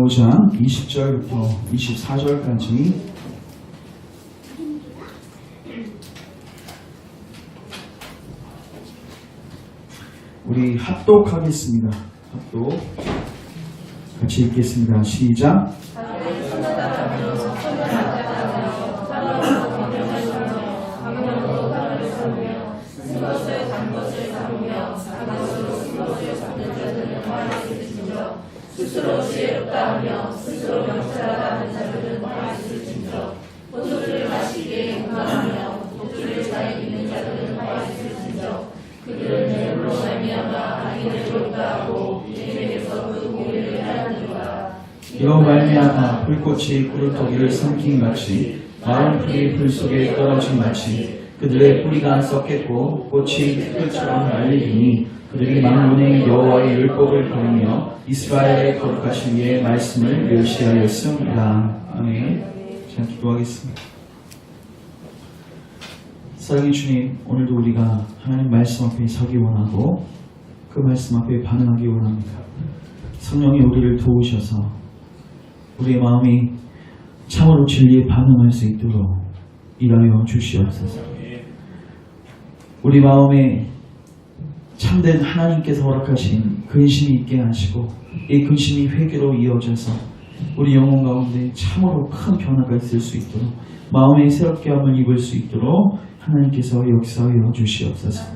5장 20절부터 24절까지 우리 합독하겠습니다. 합독 같이 읽겠습니다. 시작. 스스로 지혜롭다 하며 스스로 명철하다 하는 자들은 화있을진저 포도주를 마시기에 공감하며 독주를 잘 믿는 자들은 화있을진저 그들은 내 물로 말미암아 악인을 돌가하고 이에게서 그 공의를 하느니라. 이로 말미암아 불꽃이 구루터기를 삼킨 같이 마른 풀이 불 속에 떨어진 같이 그들의 뿌리가 썩겠고 꽃이 흙처럼 말리리니 그들이 만군의 여호와의 율법을 버리며 이스라엘의 거룩하신 이의 말씀을 멸시하였습니다. 아멘. 자, 기도하겠습니다. 사랑의 주님, 오늘도 우리가 하나님 말씀 앞에 서기 원하고 그 말씀 앞에 반응하기 원합니다. 성령이 우리를 도우셔서 우리의 마음이 참으로 진리에 반응할 수 있도록 일하여 주시옵소서. 우리 마음에 참된 하나님께서 허락하신 근심이 있게 하시고 이 근심이 회개로 이어져서 우리 영혼 가운데 참으로 큰 변화가 있을 수 있도록 마음의 새롭게 함을 입을 수 있도록 하나님께서 역사하여 주시옵소서.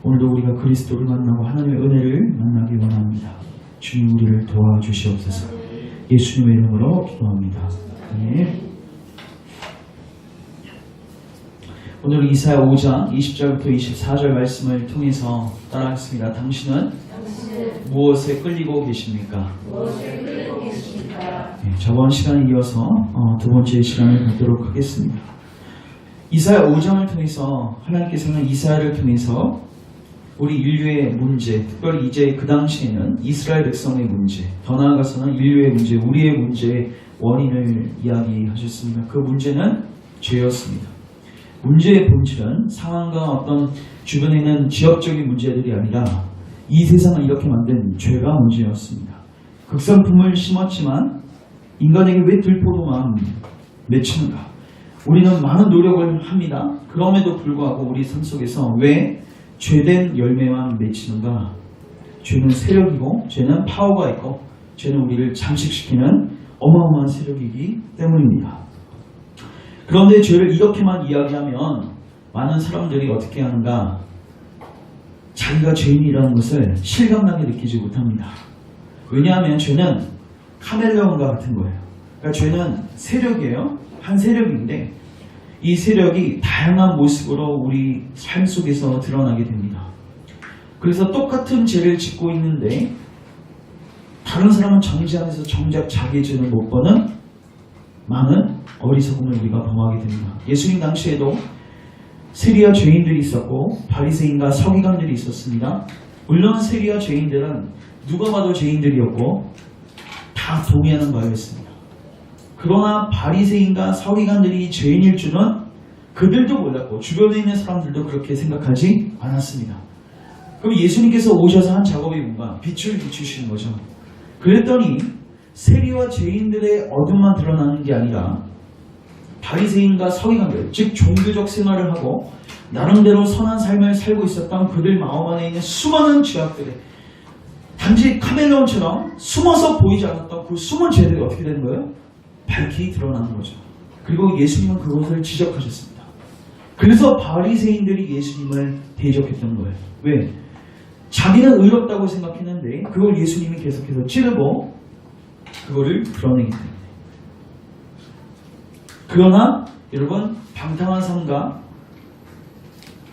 오늘도 우리가 그리스도를 만나고 하나님의 은혜를 만나기 원합니다. 주님 우리를 도와주시옵소서. 예수님의 이름으로 기도합니다. 아멘. 오늘 이사야 5장 20절부터 24절 말씀을 통해서 따라하겠습니다. 당신은 무엇에 끌리고 계십니까? 네, 저번 시간에 이어서 두 번째 시간을 갖도록 하겠습니다. 이사야 5장을 통해서 하나님께서는 이사야를 통해서 우리 인류의 문제, 특별히 이제 그 당시에는 이스라엘 백성의 문제, 더 나아가서는 인류의 문제, 우리의 문제의 원인을 이야기하셨습니다. 그 문제는 죄였습니다. 문제의 본질은 상황과 어떤 주변에 있는 지역적인 문제들이 아니라 이 세상을 이렇게 만든 죄가 문제였습니다. 극성품을 심었지만 인간에게 왜 들포도만 맺히는가? 우리는 많은 노력을 합니다. 그럼에도 불구하고 우리 삶 속에서 왜 죄된 열매만 맺히는가? 죄는 세력이고 죄는 파워가 있고 죄는 우리를 잠식시키는 어마어마한 세력이기 때문입니다. 그런데 죄를 이렇게만 이야기하면 많은 사람들이 어떻게 하는가? 자기가 죄인이라는 것을 실감나게 느끼지 못합니다. 왜냐하면 죄는 카멜레온과 같은 거예요. 그러니까 죄는 세력이에요. 한 세력인데 이 세력이 다양한 모습으로 우리 삶 속에서 드러나게 됩니다. 그래서 똑같은 죄를 짓고 있는데 다른 사람은 정지 안에서 정작 자기의 죄는 못 보는 많은 어리석음을 우리가 범하게 됩니다. 예수님 당시에도 세리와 죄인들이 있었고 바리새인과 서기관들이 있었습니다. 물론 세리와 죄인들은 누가 봐도 죄인들이었고 다 동의하는 바였습니다. 그러나 바리새인과 서기관들이 죄인일 줄은 그들도 몰랐고 주변에 있는 사람들도 그렇게 생각하지 않았습니다. 그럼 예수님께서 오셔서 한 작업이 뭔가? 빛을 비추시는 거죠. 그랬더니 세리와 죄인들의 어둠만 드러나는 게 아니라 바리새인과 서기관들, 즉 종교적 생활을 하고 나름대로 선한 삶을 살고 있었던 그들 마음 안에 있는 수많은 죄악들이 단지 카멜레온처럼 숨어서 보이지 않았던 그 숨은 죄들이 어떻게 되는 거예요? 밝히 드러나는 거죠. 그리고 예수님은 그것을 지적하셨습니다. 그래서 바리새인들이 예수님을 대적했던 거예요. 왜? 자기는 의롭다고 생각했는데 그걸 예수님이 계속해서 찌르고 그거를 드러내기 때문에. 그러나 여러분 방탕한 삶과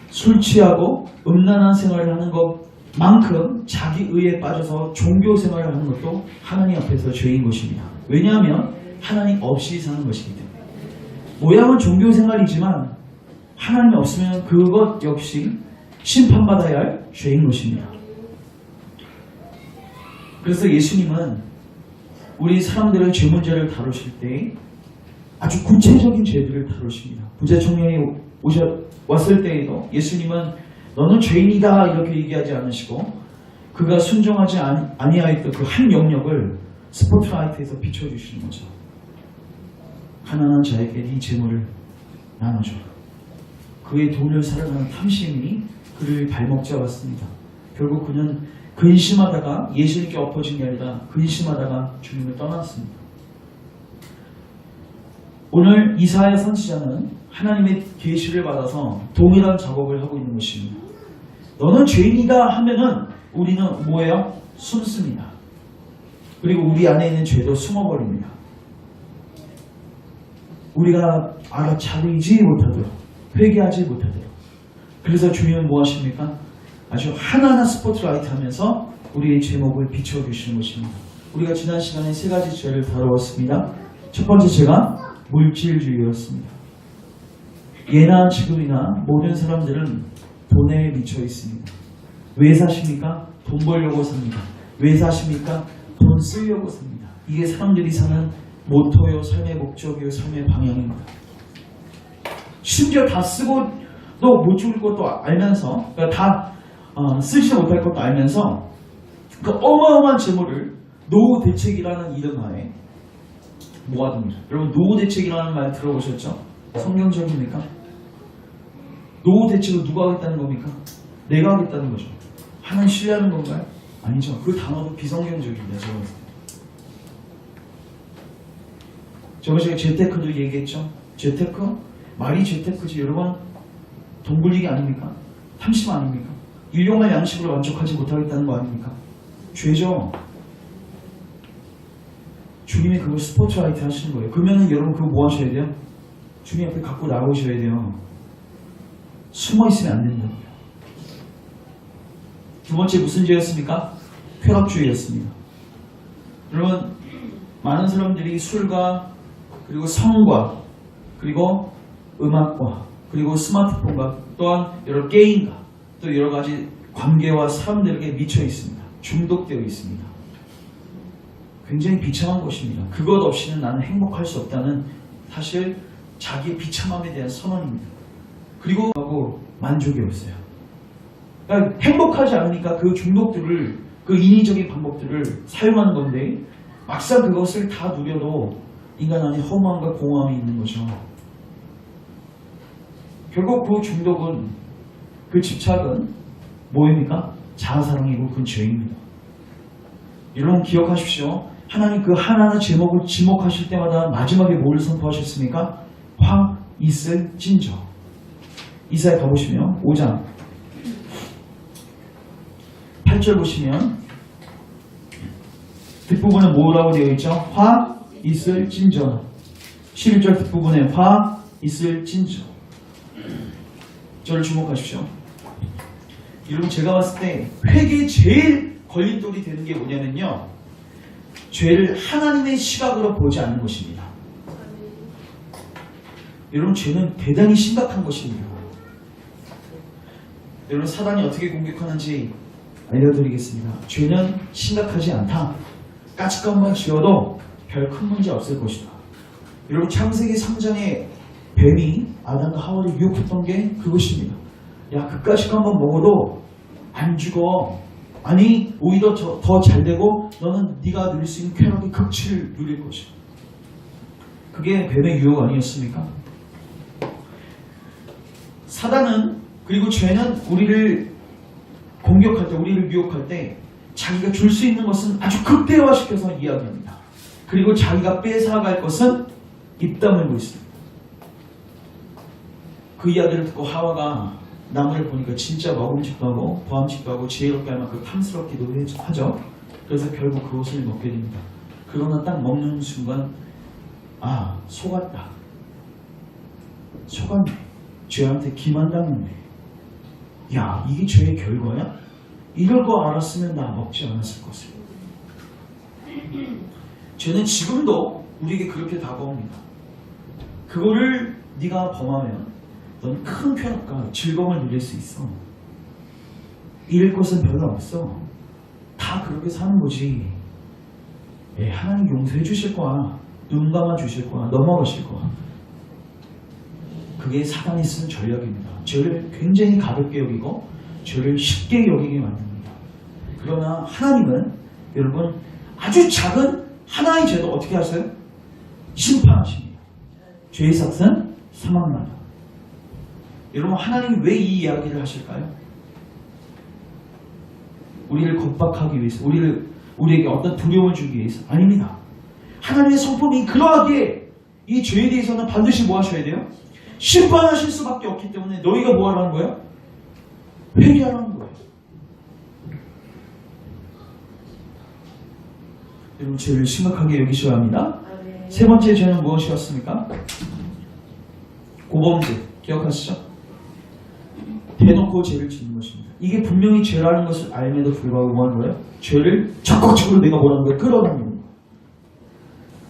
술 취하고 음란한 생활을 하는 것만큼 자기 의에 빠져서 종교 생활을 하는 것도 하나님 앞에서 죄인 것입니다. 왜냐하면 하나님 없이 사는 것이기 때문에. 모양은 종교 생활이지만 하나님이 없으면 그것 역시 심판받아야 할 죄인 것입니다. 그래서 예수님은 우리 사람들의 죄 문제를 다루실 때 아주 구체적인 죄들을 다루십니다. 부자청년이 왔을 때에도 예수님은 너는 죄인이다 이렇게 얘기하지 않으시고 그가 순종하지 아니하였던 그 한 영역을 스포트라이트에서 비춰주시는 거죠. 가난한 자에게 이 재물을 나눠줘라. 그의 돈을 사랑하는 탐심이 그를 발목 잡았습니다. 결국 그는 근심하다가 예수님께 엎어진 게 아니라 근심하다가 주님을 떠났습니다. 오늘 이사야 선지자는 하나님의 계시를 받아서 동일한 작업을 하고 있는 것입니다. 너는 죄인이다 하면은 우리는 뭐예요? 숨습니다. 그리고 우리 안에 있는 죄도 숨어버립니다. 우리가 알아차리지 못하도록, 회개하지 못하도록. 그래서 주님은 뭐 하십니까? 아주 하나하나 스포트라이트 하면서 우리의 제목을 비춰주시는 것입니다. 우리가 지난 시간에 세 가지 죄를 다루었습니다. 첫 번째 죄가 물질주의였습니다. 예나 지금이나 모든 사람들은 돈에 미쳐 있습니다. 왜 사십니까? 돈 벌려고 삽니다. 왜 사십니까? 돈 쓰려고 삽니다. 이게 사람들이 사는 모토요, 삶의 목적이요, 삶의 방향입니다. 심지어 다 쓰고 또 못 죽을 것도 알면서, 그러니까 다 쓰지 못할 것도 알면서 그 어마어마한 재물을 노후 대책이라는 이름 하에 모아둡니다. 여러분, 노후 대책이라는 말 들어보셨죠? 성경적입니까? 노후 대책을 누가 하겠다는 겁니까? 내가 하겠다는 거죠. 하나님 신뢰하는 건가요? 아니죠. 그 단어도 비성경적입니다. 저번에 제가 재테크도 얘기했죠. 재테크? 말이 재테크지. 여러분, 돈 굴리기 아닙니까? 탐심 아닙니까? 일용할 양식으로 만족하지 못하겠다는 거 아닙니까? 죄죠. 주님이 그걸 스포트라이트 하시는 거예요. 그러면 여러분 그거 뭐 하셔야 돼요? 주님 앞에 갖고 나오셔야 돼요. 숨어 있으면 안 된다고요. 두 번째 무슨 죄였습니까? 쾌락주의였습니다. 여러분, 많은 사람들이 술과 그리고 성과 그리고 음악과 그리고 스마트폰과 또한 여러 게임과 또 여러 가지 관계와 사람들에게 미쳐 있습니다. 중독되어 있습니다. 굉장히 비참한 것입니다. 그것 없이는 나는 행복할 수 없다는 사실 자기의 비참함에 대한 선언입니다. 그리고 하고 만족이 없어요. 그러니까 행복하지 않으니까 그 중독들을, 그 인위적인 방법들을 사용하는 건데 막상 그것을 다 누려도 인간 안에 허무함과 공허함이 있는 거죠. 결국 그 중독은, 그 집착은 뭐입니까? 자아사랑이고 그건 죄입니다. 여러분 기억하십시오. 하나님 그 하나하나 제목을 지목하실 때마다 마지막에 뭘 선포하셨습니까? 화 있을 찐저. 이사야 가보시면 5장 8절 보시면 뒷부분은 뭐라고 되어 있죠? 화 있을 찐저. 11절 뒷부분에 화 있을 찐저. 저를 주목하십시오. 여러분 제가 봤을 때 회개에 제일 걸림돌이 되는 게 뭐냐면요, 죄를 하나님의 시각으로 보지 않는 것입니다. 여러분 죄는 대단히 심각한 것입니다. 여러분 사단이 어떻게 공격하는지 알려드리겠습니다. 죄는 심각하지 않다. 까짓것만 지어도 별 큰 문제 없을 것이다. 여러분 창세기 3장에 뱀이 아담과 하와를 유혹했던 게 그것입니다. 야, 그까짓 거 한번 먹어도 안 죽어. 아니 오히려 더 잘되고 너는 네가 누릴 수 있는 쾌락의 극치를 누릴 것이다. 그게 뱀의 유혹 아니었습니까? 사단은, 그리고 죄는 우리를 공격할 때, 우리를 유혹할 때 자기가 줄 수 있는 것은 아주 극대화시켜서 이야기합니다. 그리고 자기가 뺏어갈 것은 입 다물고 있습니다. 그 이야기를 듣고 하와가 나무를 보니까 진짜 먹음직도 하고 보암직도 하고 지혜롭게 할 만큼 탐스럽기도 하죠. 그래서 결국 그것을 먹게 됩니다. 그러나 딱 먹는 순간 아, 속았다. 속았네. 죄한테 기만당했네. 야, 이게 죄의 결과야? 이럴 거 알았으면 나 먹지 않았을 것을. 죄는 지금도 우리에게 그렇게 다가옵니다. 그거를 네가 범하면 넌 큰 쾌락과 즐거움을 누릴 수 있어. 잃을 것은 별로 없어. 다 그렇게 사는 거지. 하나님 용서해 주실 거야. 눈 감아 주실 거야. 넘어가실 거야. 그게 사단이 쓰는 전략입니다. 죄를 굉장히 가볍게 여기고 죄를 쉽게 여기게 만듭니다. 그러나 하나님은 여러분 아주 작은 하나의 죄도 어떻게 하세요? 심판하십니다. 죄의 삭은 사망나라. 여러분, 하나님이 왜 이 이야기를 하실까요? 우리를 겁박하기 위해서, 우리에게 어떤 두려움을 주기 위해서? 아닙니다. 하나님의 성품이 그러하기에 이 죄에 대해서는 반드시 뭐 하셔야 돼요? 심판하실 수밖에 없기 때문에 너희가 뭐 하라는 거예요? 회개하라는 거예요. 여러분, 죄를 심각하게 여기셔야 합니다. 세 번째 죄는 무엇이었습니까? 고범죄. 기억하시죠? 대놓고 죄를 짓는 것입니다. 이게 분명히 죄라는 것을 알면도 불구하고 뭐 하는 거예요? 죄를 적극적으로 내가 뭐라는 거예요? 끌어당기는 거예요.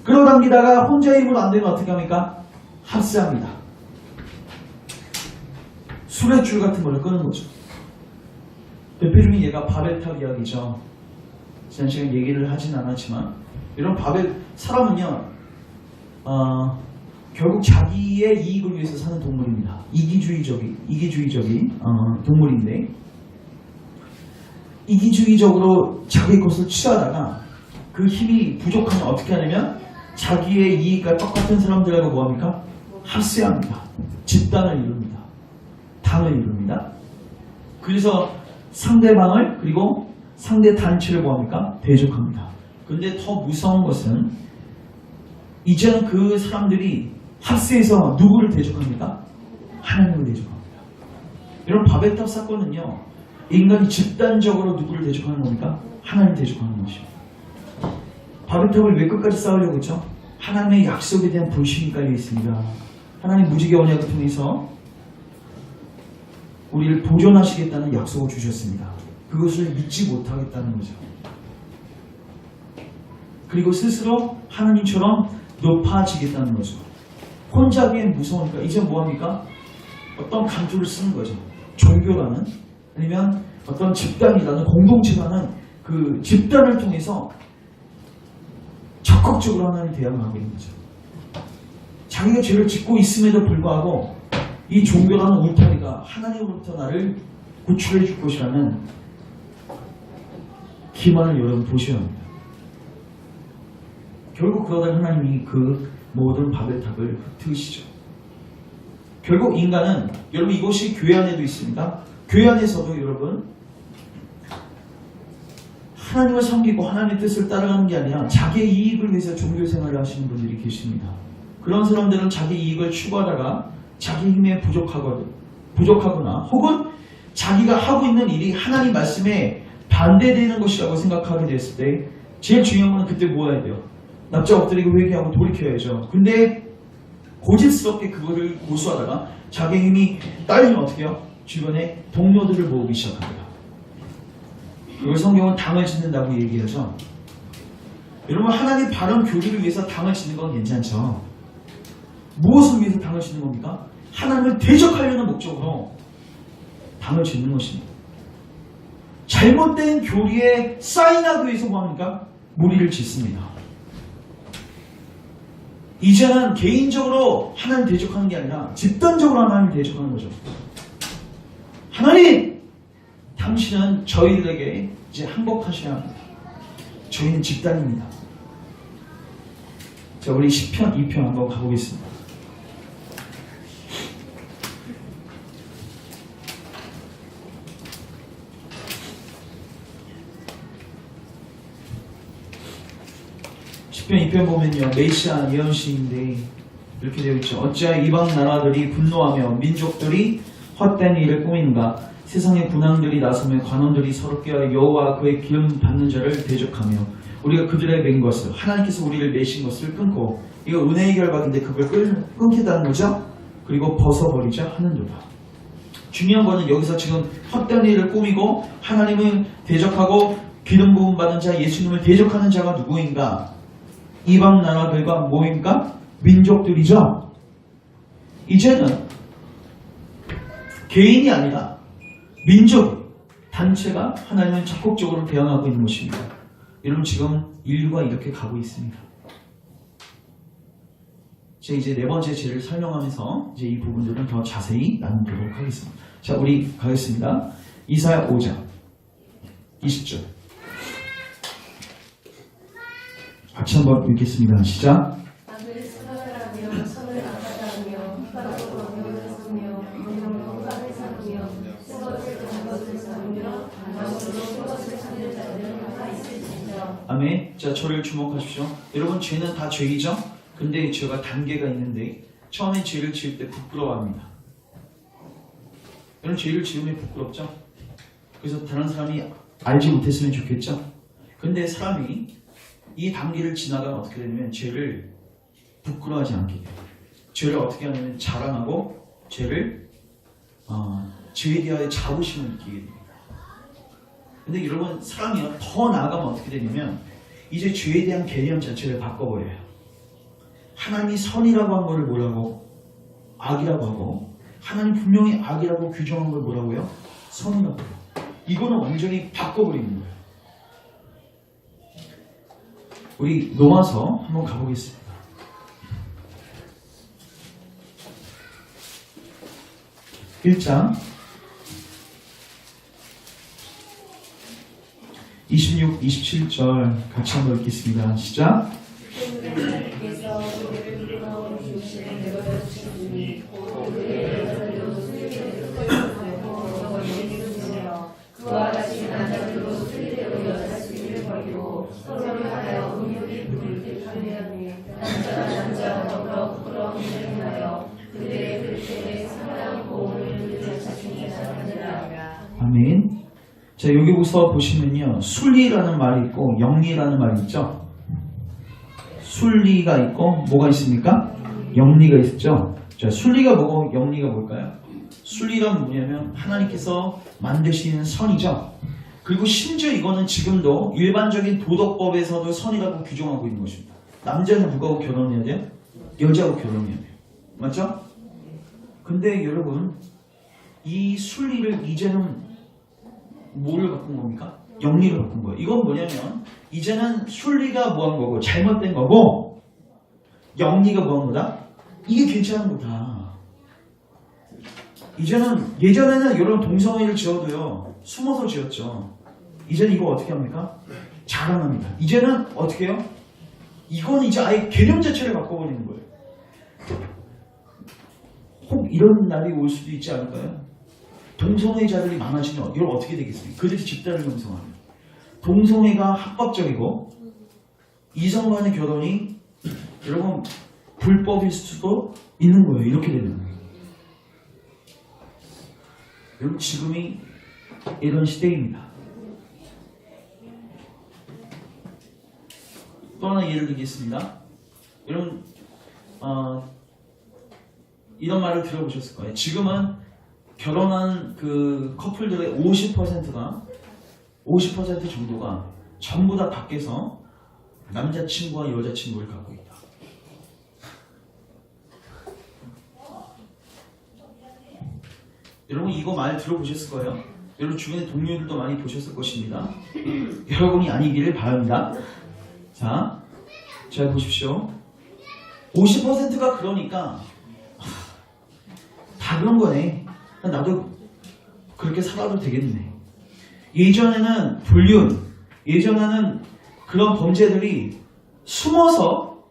끌어당기다가 혼자의 힘으로 안 되면 어떻게 합니까? 합세합니다. 술의 줄 같은 거를 끄는 거죠. 대표 중에 얘가 바벨탑 이야기죠. 지난 시간 얘기를 하진 않았지만, 이런 사람은요, 결국 자기의 이익을 위해서 사는 동물입니다. 이기주의적인 동물인데, 이기주의적으로 자기 것을 취하다가 그 힘이 부족하면 어떻게 하냐면 자기의 이익과 똑같은 사람들하고 뭐합니까? 합세합니다. 집단을 이룹니다. 당을 이룹니다. 그래서 상대방을, 그리고 상대 단체를 뭐합니까? 대적합니다. 그런데 더 무서운 것은 이제는 그 사람들이 합세해서 누구를 대적합니까? 하나님을 대적합니다. 이런 바벨탑 사건은요, 인간이 집단적으로 누구를 대적하는 겁니까? 하나님을 대적하는 것입니다. 바벨탑을 왜 끝까지 쌓으려고 했죠? 하나님의 약속에 대한 불신이 깔려 있습니다. 하나님 무지개 언약을 통해서 우리를 보존하시겠다는 약속을 주셨습니다. 그것을 믿지 못하겠다는 거죠. 그리고 스스로 하나님처럼 높아지겠다는 거죠. 혼자 하기엔 무서우니까 이제 뭐합니까? 어떤 감투를 쓰는 거죠. 종교라는, 아니면 어떤 집단이라는, 공동체라는 그 집단을 통해서 적극적으로 하나님 대항을 하고 있는 거죠. 자기가 죄를 짓고 있음에도 불구하고 이 종교라는 울타리가 하나님으로부터 나를 구출해 줄 것이라는 기만을 여러분 보셔야 합니다. 결국 그러다 하나님이 그 모든 바벨탑을 흩으시죠. 결국 인간은, 여러분 이것이 교회 안에도 있습니다. 교회 안에서도 여러분 하나님을 섬기고 하나님의 뜻을 따라가는 게 아니라 자기의 이익을 위해서 종교 생활을 하시는 분들이 계십니다. 그런 사람들은 자기 이익을 추구하다가 자기 힘에 부족하거나 혹은 자기가 하고 있는 일이 하나님 말씀에 반대되는 것이라고 생각하게 됐을 때 제일 중요한 건 그때 뭐 해야 돼요? 납작 엎드리고 회개하고 돌이켜야죠. 근데 고집스럽게 그거를 고수하다가 자기 힘이 딸리면 어떻게 해요? 주변에 동료들을 모으기 시작합니다. 그걸 성경은 당을 짓는다고 얘기하죠. 여러분, 하나님 바른 교리를 위해서 당을 짓는 건 괜찮죠. 무엇을 위해서 당을 짓는 겁니까? 하나님을 대적하려는 목적으로 당을 짓는 것입니다. 잘못된 교리에 사인하기 위해서 뭐합니까? 무리를 짓습니다. 이제는 개인적으로 하나님 대적하는 게 아니라 집단적으로 하나님 대적하는 거죠. 하나님! 당신은 저희들에게 이제 항복하셔야 합니다. 저희는 집단입니다. 자, 우리 시편 2편 한번 가보겠습니다. 시편 2편 보면요, 메시아 예언시인데 이렇게 되어 있죠. 어찌하여 이방 나라들이 분노하며 민족들이 헛된 일을 꾸민가? 세상의 군왕들이 나서며 관원들이 서로 깨어 여호와 그의 기름 받는 자를 대적하며 우리가 그들의 맨 것을, 하나님께서 우리를 내신 것을 끊고, 이거 은혜의 결박인데 그걸 끊겠다는 거죠. 그리고 벗어버리자 하는도다. 중요한 거는 여기서 지금 헛된 일을 꾸미고 하나님을 대적하고 기름 부음 받은 자, 예수님을 대적하는 자가 누구인가? 이방 나라들과 뭐인가? 민족들이죠. 이제는 개인이 아니라 민족, 단체가 하나님을 적극적으로 대항하고 있는 것입니다. 여러분, 지금 인류가 이렇게 가고 있습니다. 제가 이제 네 번째 죄를 설명하면서 이제 이 부분들은 더 자세히 나누도록 하겠습니다. 자, 우리 가겠습니다. 이사야 5장 20절. 같이 한번 읽겠습니다. 시작. 남을 사랑하며 선을 아까하며 휘파람으로 언약을 삼으며 명령으로 화를 삼으며 새 것을 단 것을 삼으며 단맛으로 새 것을 삼는 자들은 다 있을지니라. 아멘. 자, 저를 주목하십시오. 여러분, 죄는 다 죄이죠? 근데 죄가 단계가 있는데 처음에 죄를 지을 때 부끄러워합니다. 여러분, 죄를 지으면 부끄럽죠? 그래서 다른 사람이 알지 못했으면 좋겠죠? 근데 사람이 이 단계를 지나가면 어떻게 되냐면 죄를 부끄러워하지 않게 돼요. 죄를 어떻게 하냐면 자랑하고 죄를 죄에 대하여 자부심을 느끼게 됩니다. 근데 여러분, 사람이 더 나아가면 어떻게 되냐면 이제 죄에 대한 개념 자체를 바꿔버려요. 하나님이 선이라고 한 거를 뭐라고? 악이라고 하고, 하나님 분명히 악이라고 규정한 걸 뭐라고요? 선이라고 해요. 이거는 완전히 바꿔버리는 거예요. 우리 로마서 한번 가보겠습니다. (1장) 26, 27절 같이 한번 읽겠습니다. 시작. 하나님께서 우리를 부끄러운 중심에 내버려 두셨으니 우리의 여자들로 수리되고 털고 여기주시며 그와 같이 남자들로 수리되고 여자시기를 버리고 서로를 하여 음욕이 부릴 듯 하느니 남자가 남자와 더불어 부끄러운 일을 행하여 그들의 그릇에 상당한 보험을 누리는 자신이 자랑하느라. 아멘. 자, 여기부터 보시면요, 순리라는 말이 있고 영리라는 말이 있죠. 순리가 있고 뭐가 있습니까? 영리가 있죠. 자, 순리가 뭐고 영리가 뭘까요? 순리란 뭐냐면 하나님께서 만드신 선이죠. 그리고 심지어 이거는 지금도 일반적인 도덕법에서도 선이라고 규정하고 있는 것입니다. 남자는 누구하고 결혼해야 돼요? 여자하고 결혼해야 돼요. 맞죠? 근데 여러분, 이 순리를 이제는 뭐를 바꾼 겁니까? 영리를 바꾼 거예요. 이건 뭐냐면 이제는 순리가 뭐한 거고 잘못된 거고 영리가 뭐한 거다? 이게 괜찮은 거다. 이제는 예전에는 여러분 동성애를 지어도요 숨어서 지었죠. 이제는 이거 어떻게 합니까? 자랑합니다. 이제는 어떻게 해요? 이건 이제 아예 개념 자체를 바꿔버리는 거예요. 혹 이런 날이 올 수도 있지 않을까요? 동성애자들이 많아지면 이걸 어떻게 되겠습니까? 그들이 집단을 형성하면 동성애가 합법적이고 이성 간의 결혼이 여러분 불법일 수도 있는 거예요. 이렇게 되는 거예요. 여러분, 지금이 이런 시대입니다. 또 하나 예를 들겠습니다. 여러분, 이런 말을 들어보셨을 거예요. 지금은 결혼한 그 커플들의 50% 정도가 전부 다 밖에서 남자친구와 여자친구를 갖고 있다. 여러분, 이거 많이 들어보셨을 거예요. 여러분 주변의 동료들도 많이 보셨을 것입니다. 여러분이 아니기를 바랍니다. 자, 잘 보십시오. 50%가 그러니까 다 그런 거네. 나도 그렇게 살아도 되겠네. 예전에는 예전에는 그런 범죄들이 숨어서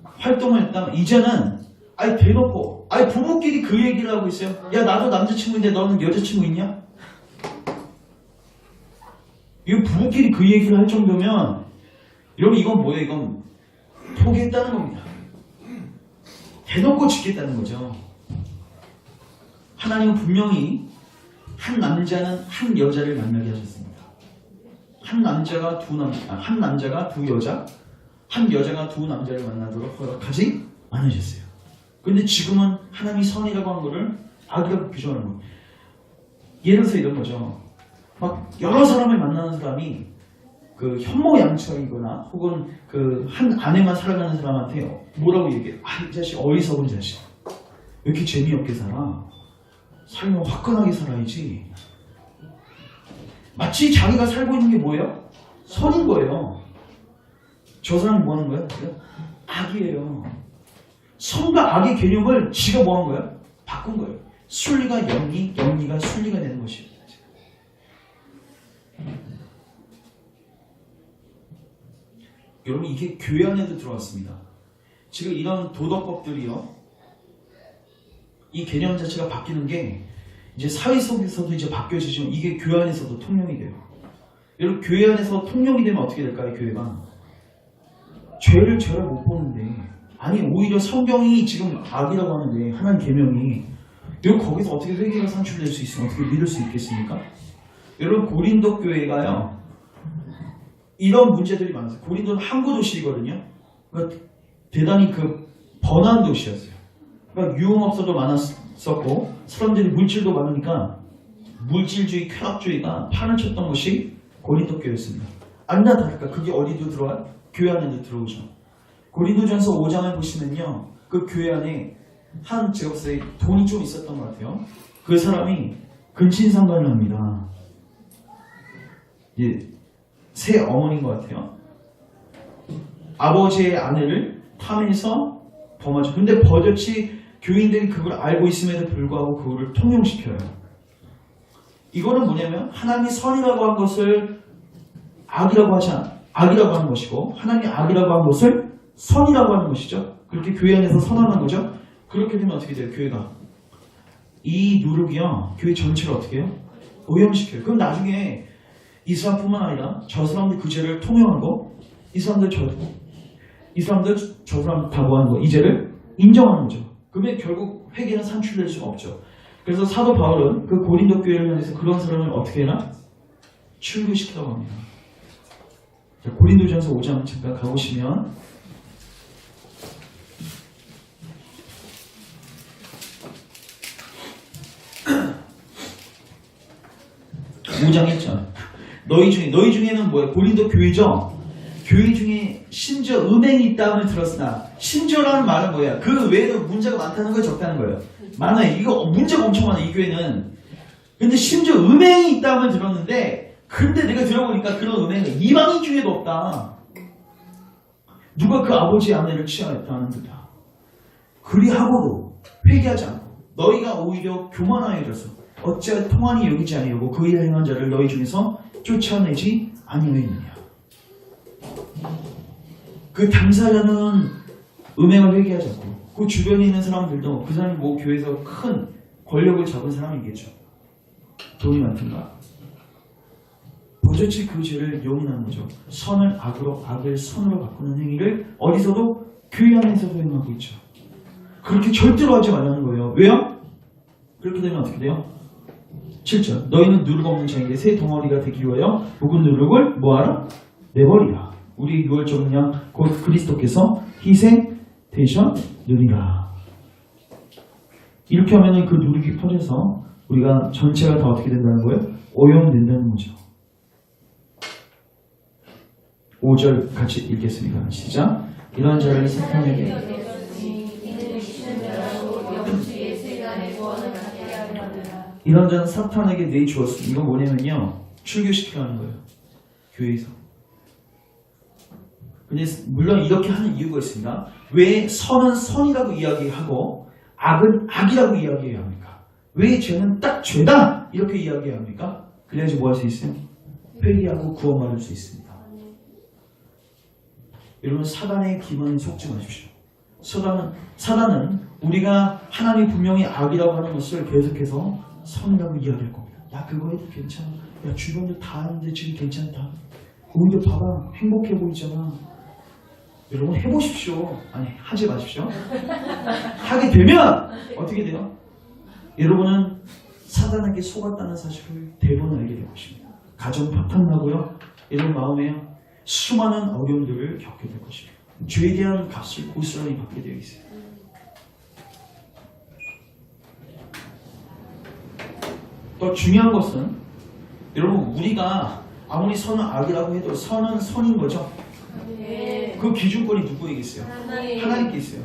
활동을 했다면 이제는 아예 대놓고 부부끼리 그 얘기를 하고 있어요. 야, 나도 남자친구인데 너는 여자친구 있냐? 이거 부부끼리 그 얘기를 할 정도면 여러분, 이건 뭐예요? 이건 포기했다는 겁니다. 대놓고 짓겠다는 거죠. 하나님은 분명히 한 남자는 한 여자를 만나게 하셨습니다. 한 남자가 두 여자, 한 여자가 두 남자를 만나도록 허락하지 않으셨어요. 근데 지금은 하나님이 선이라고 한 거를 악이라고 규정하는 거예요. 예를 들어서 이런 거죠. 막 여러 사람을 만나는 사람이 그 현모양처이거나 혹은 그 한 아내만 살아가는 사람한테 뭐라고 얘기해요? 이 자식 어리석은 자식. 왜 이렇게 재미없게 살아? 살면 화끈하게 살아야지. 마치 자기가 살고 있는 게 뭐예요? 선인 거예요. 저 사람이 뭐 하는 거예요? 악이에요. 선과 악의 개념을 지가 뭐 한 거예요? 바꾼 거예요. 순리가 영리, 영리가 순리가 되는 것입니다. 여러분 이게 교회 안에도 들어왔습니다. 지금 이런 도덕법들이요, 이 개념 자체가 바뀌는 게 이제 사회 속에서도 이제 바뀌어지지만 이게 교회 안에서도 통용이 돼요. 여러분 교회 안에서 통용이 되면 어떻게 될까요? 교회가 죄를 죄를 못 보는데, 아니 오히려 성경이 지금 악이라고 하는데 하나님 계명이, 여러분 거기서 어떻게 회개가 산출될 수 있으면 어떻게 믿을 수 있겠습니까? 여러분 고린도 교회가요 이런 문제들이 많았어요. 고린도는 항구 도시거든요. 그러니까 대단히 그 번화한 도시였어요. 그러니까 유흥업소도 많았었고 사람들이 물질도 많으니까 물질주의, 쾌락주의가 판을 쳤던 곳이 고린도 교회였습니다. 아니나 다를까 그게 어디도 들어와요? 교회 안에도 들어오죠. 고린도전서 5장을 보시면요, 그 교회 안에 한 제업사에 돈이 좀 있었던 것 같아요. 그 사람이 근친상간을 합니다. 새 어머니인 것 같아요. 아버지의 아내를 탐해서 범하죠. 근데 버젓이 교인들이 그걸 알고 있음에도 불구하고 그거를 통용시켜요. 이거는 뭐냐면 하나님이 선이라고 한 것을 악이라고 하는 것이고, 하나님이 악이라고 한 것을 선이라고 하는 것이죠. 그렇게 교회 안에서 선언한 거죠. 그렇게 되면 어떻게 돼요? 교회가 이 누룩이요 교회 전체를 어떻게 해요? 오염시켜요. 그럼 나중에 이 사람뿐만 아니라 저 사람들 그 죄를 통용하고 이 사람들 저 사람 다고하는 거, 이 죄를 인정하는 거죠. 그러면 결국 회개는 산출될 수가 없죠. 그래서 사도 바울은 그 고린도 교회를 향해서 그런 사람을 어떻게 해라? 출교시키라고 합니다. 자, 고린도전서 5장 잠깐 가보시면 5장 1절. 너희 중에는 뭐예요? 고린도 교회죠? 교회 중에 심지어 음행이 있다함을 들었으나, 심지어라는 말은 뭐예요? 그 외에도 문제가 많다는 거예요? 적다는 거예요? 많아요. 이거 문제가 엄청 많아요, 이 교회는. 근데 심지어 음행이 있다함을 들었는데, 근데 내가 들어보니까 그런 음행은 이방인 중에도 없다. 누가 그 아버지의 아내를 취하였다는 거다. 그리하고도 회개하지 않고 너희가 오히려 교만하여져서 어찌하여 통한이 여기지 아니하고 그 일을 행한 자를 너희 중에서 쫓아내지 아니하였느냐. 그 당사자는 음행을 회개하지 않고, 그 주변에 있는 사람들도 그 사람이 뭐 교회에서 큰 권력을 잡은 사람이겠죠. 돈이 많든가. 도저히 그 죄를 용인하는 거죠. 선을 악으로, 악을 선으로 바꾸는 행위를 어디서도 교회 안에서도 행하고 있죠. 그렇게 절대로 하지 말라는 거예요. 왜요? 그렇게 되면 어떻게 돼요? 7절. 너희는 누룩 없는 자에게 새 덩어리가 되기 위하여 묵은 누룩을 뭐하라? 내버리라. 우리의 유월적 양 곧 그리스도께서 희생되셨느니라. 이렇게 하면 그 누룩이 퍼져서 우리가 전체가 다 어떻게 된다는 거예요? 오염된다는 거죠. 5절 같이 읽겠습니다. 시작. 이런 자를 사탄에게 이런 자는 사탄에게 내주었습니다. 이건 뭐냐면요, 출교시키라는 거예요. 교회에서. 근데 물론 이렇게 하는 이유가 있습니다. 왜 선은 선이라고 이야기하고 악은 악이라고 이야기해야 합니까? 왜 죄는 딱 죄다 이렇게 이야기해야 합니까? 그래야지 뭐 할 수 있어요? 회개하고 구원받을 수 있습니다. 여러분, 사단의 기만에 속지 마십시오. 사단은 우리가 하나님이 분명히 악이라고 하는 것을 계속해서 선이라고 이야기할 겁니다. 야, 그거 해도 괜찮아. 야, 주변도 다 하는데 지금 괜찮다. 오히려 봐봐, 행복해 보이잖아. 여러분, 해보십시오. 아니, 하지 마십시오. 하게 되면 어떻게 돼요? 여러분은 사단에게 속았다는 사실을 대부분 알게 될 것입니다. 가정 파탄나고요. 여러분 마음에 수많은 어려움들을 겪게 될 것입니다. 죄에 대한 값을 고스란히 받게 되어 있어요. 더 중요한 것은, 여러분, 우리가 아무리 선은 악이라고 해도 선은 선인 거죠? 네. 그 기준권이 누구에게 있어요? 하나님께 있어요.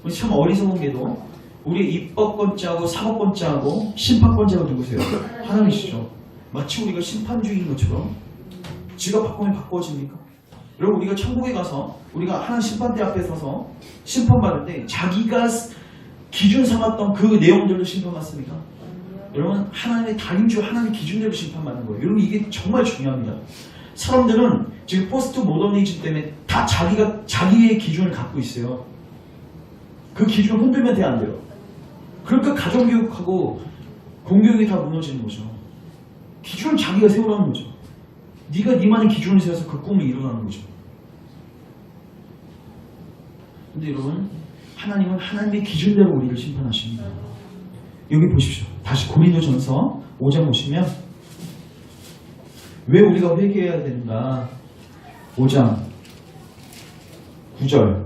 우리 참 어리석은 게도 우리 입법권자하고 사법권자하고 심판권자가 누구세요? 하나님이시죠. 마치 우리가 심판주의인 것처럼 지가 바꾸면 바꾸어집니까? 여러분, 우리가 천국에 가서 우리가 하나님 심판대 앞에 서서 심판받을 때 자기가 기준 삼았던 그 내용들로 심판받습니까? 여러분, 하나님의 다림주 하나님의 기준대로 심판받는 거예요. 여러분, 이게 정말 중요합니다. 사람들은 지금 포스트 모더니즘 때문에 다 자기의 기준을 갖고 있어요. 그 기준을 흔들면 안 돼요. 그러니까 가정교육하고 공교육이 다 무너지는 거죠. 기준을 자기가 세우라는 거죠. 네가 네만의 기준을 세워서 그 꿈을 이루라는 거죠. 근데 여러분, 하나님은 하나님의 기준대로 우리를 심판하십니다. 여기 보십시오. 다시 고린도전서 5장 보시면 왜 우리가 회개해야 되는가? 5장 9절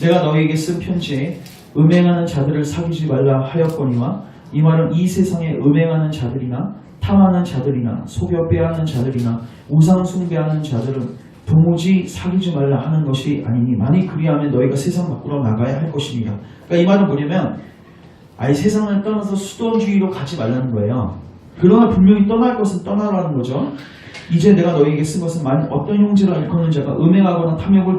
내가 너희에게 쓴 편지에 음행하는 자들을 사귀지 말라 하였거니와 이 말은 이 세상에 음행하는 자들이나 탐하는 자들이나 속여 빼앗는 자들이나 우상 숭배하는 자들은 도무지 사귀지 말라 하는 것이 아니니 만일 그리하면 너희가 세상 밖으로 나가야 할 것입니다. 그러니까 이 말은 뭐냐면 아예 세상을 떠나서 수도주의로 가지 말라는 거예요. 그러나 분명히 떠날 것은 떠나라는 거죠. 이제 내가 너희에게 쓴 것은 만일 어떤 형제를 일컫는 자가 음행하거나 탐욕을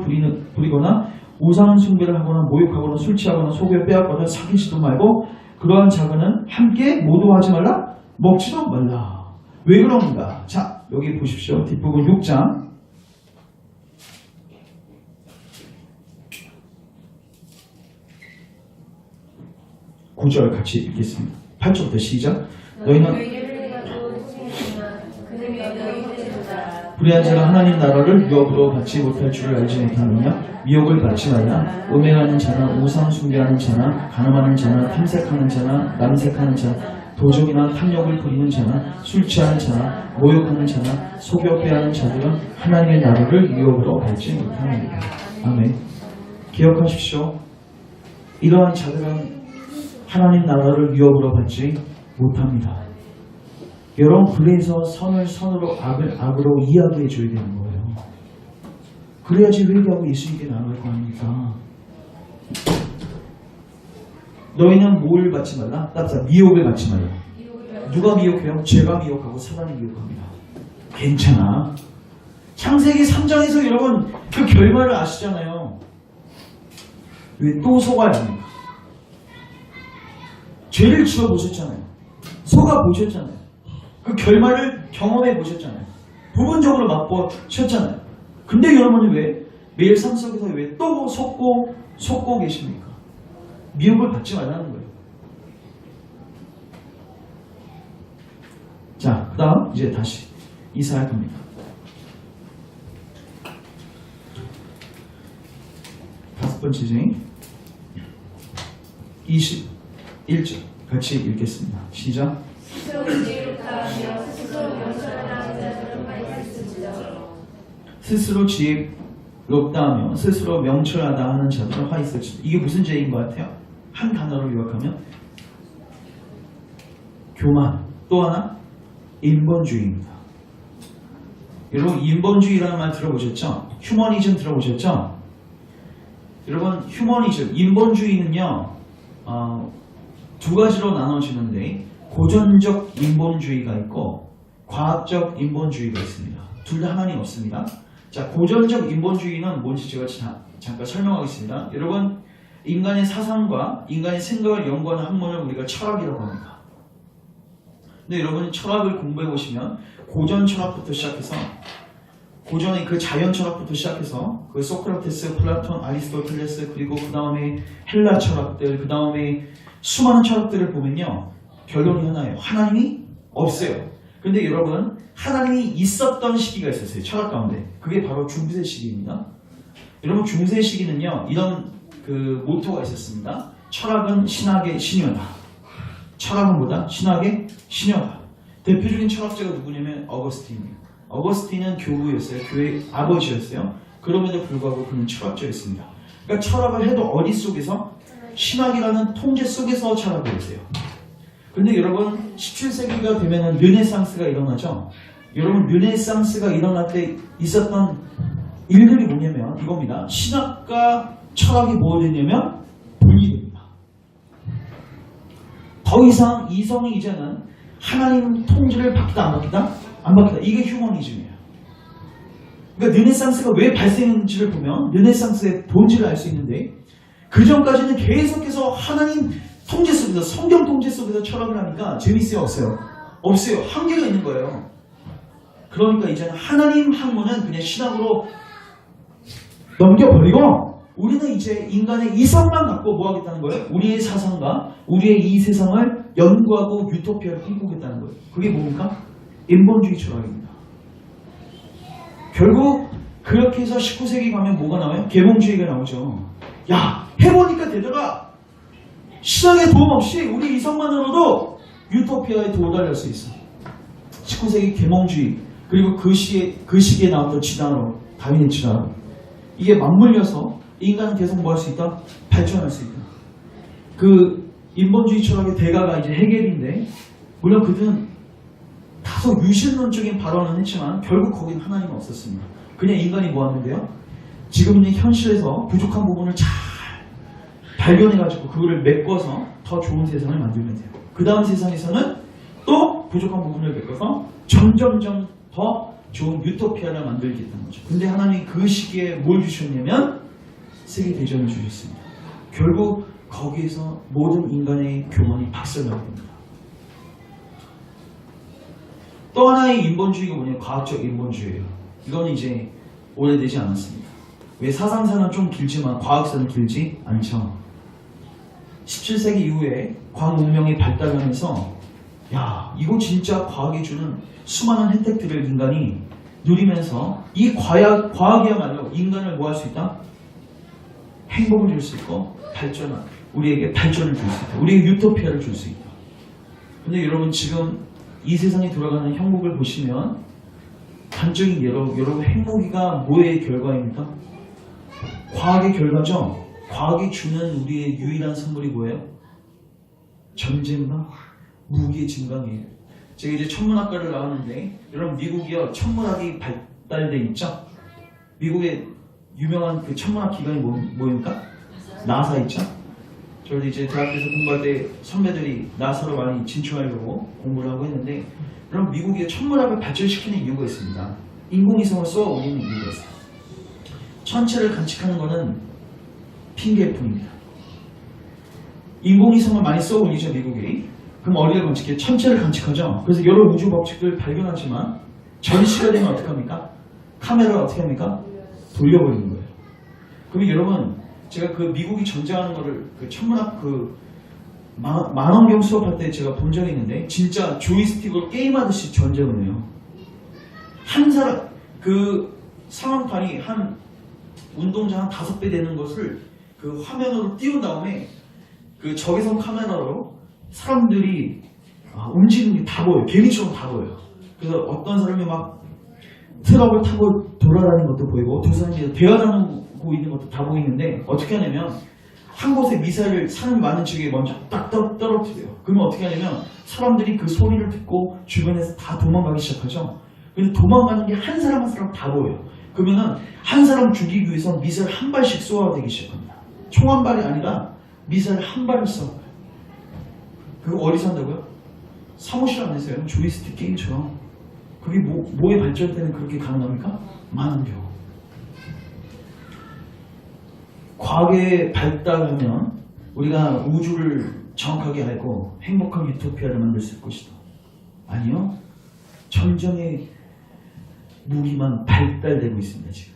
부리거나 우상 숭배를 하거나 모욕하거나 술 취하거나 속여 빼앗거나 사귀지도 말고 그러한 자가는 함께 모두 하지 말라? 먹지도 말라. 왜 그런가? 자, 여기 보십시오. 뒷부분 6장 9절 같이 읽겠습니다. 8절부터 시작. 너희는 불의한 자가 하나님 나라를 유업으로 받지 못할 줄을 알지 못하느냐? 미혹을 받지 말라. 음행하는 자나 우상 숭배하는 자나 간음하는 자나 탐색하는 자나 남색하는 자나 도적이나 탐욕을 부리는 자나 술 취하는 자나 모욕하는 자나 속여 빼앗는 자들은 하나님의 나라를 유업으로 받지 못하느니라. 아멘. 기억하십시오. 이러한 자들은 하나님 나라를 유업으로 받지 못합니다. 여러분, 그래서 선을 선으로 악을 악으로 이야기해 줘야 되는 거예요. 그래야지 회개하고 예수님께 나아갈 거 아닙니까? 너희는 뭘 받지 말라? 따뜻하 미혹을 받지 말라. 누가 미혹해요? 죄가 미혹하고 사단이 미혹합니다. 괜찮아. 창세기 3장에서 여러분 그 결말을 아시잖아요. 왜 또 속아야 합니까? 죄를 지어 보셨잖아요. 속아 보셨잖아요. 그 결말을 경험해 보셨잖아요. 부분적으로 맛보셨잖아요. 근데 여러분이 왜 매일 삶 속에서 왜 또 속고 계십니까? 미혹을 받지 말라는 거예요. 자, 그 다음 이제 다시 이사야 갑니다. 5번째 쟁 21절 같이 읽겠습니다. 시작. 스스로 지혜롭다 하며 스스로 명철하다 하는 자들은 화 있을지도. 이게 무슨 죄인 것 같아요? 한 단어로 요약하면 교만. 또 하나 인본주의입니다. 여러분, 인본주의라는 말 들어보셨죠? 휴머니즘 들어보셨죠? 여러분, 휴머니즘, 인본주의는요 두 가지로 나눠지는데 고전적 인본주의가 있고 과학적 인본주의가 있습니다. 둘 다 하나님 없습니다. 자, 고전적 인본주의는 뭔지 제가 잠깐 설명하겠습니다. 여러분, 인간의 사상과 인간의 생각을 연구하는 학문을 우리가 철학이라고 합니다. 근데 여러분, 철학을 공부해 보시면 고전 철학부터 시작해서 고전의 그 자연 철학부터 시작해서 그 소크라테스, 플라톤, 아리스토텔레스, 그리고 그 다음에 헬라 철학들, 그 다음에 수많은 철학들을 보면요, 결론이 하나예요. 하나님이 없어요. 근데 여러분, 하나님이 있었던 시기가 있었어요. 철학 가운데. 그게 바로 중세 시기입니다. 여러분, 중세 시기는요, 이런 그 모토가 있었습니다. 철학은 신학의 신여다. 철학은 뭐다? 신학의 신여다. 대표적인 철학자가 누구냐면 어거스틴이에요. 어거스틴은 교부였어요. 교회 아버지였어요. 그럼에도 불구하고 그는 철학자였습니다. 그러니까 철학을 해도 어디 속에서? 신학이라는 통제 속에서 철학을 했어요. 근데 여러분, 17세기가 되면은 르네상스가 일어나죠. 여러분, 르네상스가 일어날 때 있었던 일들이 뭐냐면 이겁니다. 신학과 철학이 뭐 됐냐면 분리됩니다. 더 이상 이성이 이제는 하나님 통제를 받기다 안 받기다? 안 받기다. 이게 휴머니즘이에요. 그러니까 르네상스가 왜 발생했는지를 보면 르네상스의 본질을 알 수 있는데, 그 전까지는 계속해서 하나님 통제 속에서, 성경 통제 속에서 철학을 하니까 재밌어요? 없어요? 없어요. 한계가 있는 거예요. 그러니까 이제는 하나님 학문은 그냥 신학으로 넘겨버리고 우리는 이제 인간의 이성만 갖고 뭐 하겠다는 거예요? 우리의 사상과 우리의 이 세상을 연구하고 유토피아를 꿈꾸겠다는 거예요. 그게 뭡니까? 인본주의 철학입니다. 결국 그렇게 해서 19세기 가면 뭐가 나와요? 계몽주의가 나오죠. 야, 해보니까 되더라. 신학의 도움 없이 우리 이성만으로도 유토피아에 도달할 수 있어. 19세기 계몽주의 그리고 그 시기에 나왔던 진화론, 다윈의 진화론, 이게 맞물려서 인간은 계속 뭐 할 수 있다? 발전할 수 있다. 그 인본주의 철학의 대가가 이제 헤겔인데, 물론 그들은 다소 유신론적인 발언은 했지만 결국 거긴 하나님은 없었습니다. 그냥 인간이 뭐 하는데요? 지금 있는 현실에서 부족한 부분을 잘 발견해가지고 그거를 메꿔서 더 좋은 세상을 만들면 돼요. 그 다음 세상에서는 또 부족한 부분을 메꿔서 점점점 더 좋은 유토피아를 만들겠다는 거죠. 근데 하나님이 그 시기에 뭘 주셨냐면 세계대전을 주셨습니다. 결국 거기에서 모든 인간의 교만이 박살나게 됩니다. 또 하나의 인본주의가 뭐냐면 과학적 인본주의예요. 이건 이제 오래되지 않았습니다. 왜 사상사는 좀 길지만 과학사는 길지 않죠. 17세기 이후에 과학 문명이 발달하면서 야, 이거 진짜 과학이 주는 수많은 혜택들을 인간이 누리면서 이 과학이야말로 인간을 뭐 할 수 있다? 행복을 줄 수 있고 우리에게 발전을 줄 수 있다. 우리에게 유토피아를 줄 수 있다. 근데 여러분 지금 이 세상에 돌아가는 형국을 보시면 단적인 예로 여러분 행복이가 뭐의 결과입니까? 과학의 결과죠. 과학이 주는 우리의 유일한 선물이 뭐예요? 전쟁과 무기의 증강이에요. 제가 이제 천문학과를 나왔는데 여러분 미국이요 천문학이 발달돼 있죠? 미국의 유명한 그 천문학 기관이 뭐입니까? 나사 있죠? 저도 이제 대학에서 공부할 때 선배들이 나사로 많이 진출하려고 공부를 하고 했는데 그럼 미국의 천문학을 발전시키는 이유가 있습니다. 인공위성을 쏘아 올리는 이유가 있어요. 천체를 관측하는 것은 핑계일 뿐입니다. 인공위성을 많이 쏘아 올리죠 미국이. 그럼 어디를 관측해요? 천체를 관측하죠. 그래서 여러 우주 법칙들을 발견하지만 전시가 되면 어떻게 합니까? 카메라를 어떻게 합니까? 돌려버리는 거예요. 그러면 여러분 제가 그 미국이 전쟁하는 거를 그 천문학 그 만원경 수업할 때 제가 본 적이 있는데 진짜 조이스틱으로 게임하듯이 전쟁을 해요. 한 사람 그 상황판이 한 운동장 한 5배 되는 것을 그 화면으로 띄운 다음에 그 적외선 카메라로 사람들이 움직이는 게 다 보여요. 개미처럼 다 보여요. 그래서 어떤 사람이 막 트럭을 타고 돌아다니는 것도 보이고 두 사람이 대화 나누고 있는 것도 다 보이는데 어떻게 하냐면 한 곳에 미사일을 사람이 많은 지역에 먼저 딱 떨어뜨려요. 그러면 어떻게 하냐면 사람들이 그 소리를 듣고 주변에서 다 도망가기 시작하죠. 근데 도망가는 게 한 사람 한 사람 다 보여요. 그러면은 한 사람 죽이기 위해서 미사일 한 발씩 쏘아대기 시작합니다. 총 한 발이 아니라 미사일 한 발을 쏘아요. 그거 어디서 한다고요? 사무실 안에서요. 조이스틱 게임처럼. 그게 뭐에 발전되는 그렇게 가능합니까? 만원경. 과학에 발달하면 우리가 우주를 정확하게 알고 행복한 유토피아를 만들 수 있을 것이다. 아니요. 전쟁의 무기만 발달되고 있습니다. 지금.